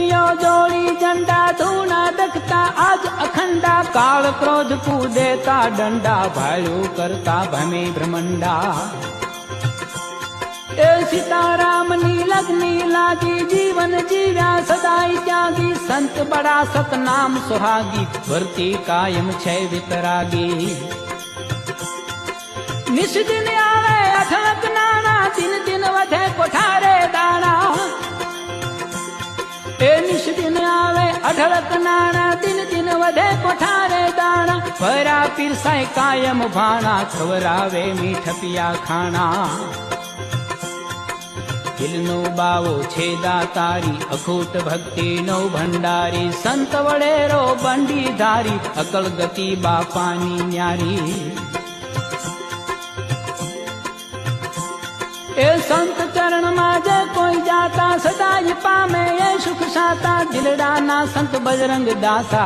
कलियो जोड़ी झंडा धूना दखता आज अखंडा काल क्रोध को देता डंडा भाड़ू करता भमे ब्रह्मंडा ए सीताराम नी लगनी लागी जीवन जीव्या सदाई त्यागी संत बड़ा सतनाम सुहागी वर्ती कायम छे वितरागी निश दिन आवे अठलक नाना दिन दिन वधे कोठारे दाना ए निश दिन आवे अठलक नाना दिन दिन वधे कोठारे दाना भरा पीरसाय कायम भाना खवरावे मीठ पिया खाना दिलनो बावो छे दातारी अखूट भक्ति नो भंडारी संत वडेरो बंडी धारी अकल गति बापानी न्यारी ए संत चरण माजे कोई जाता सदाई पामे ये सुख साता दिलड़ा ना संत बजरंग दासा।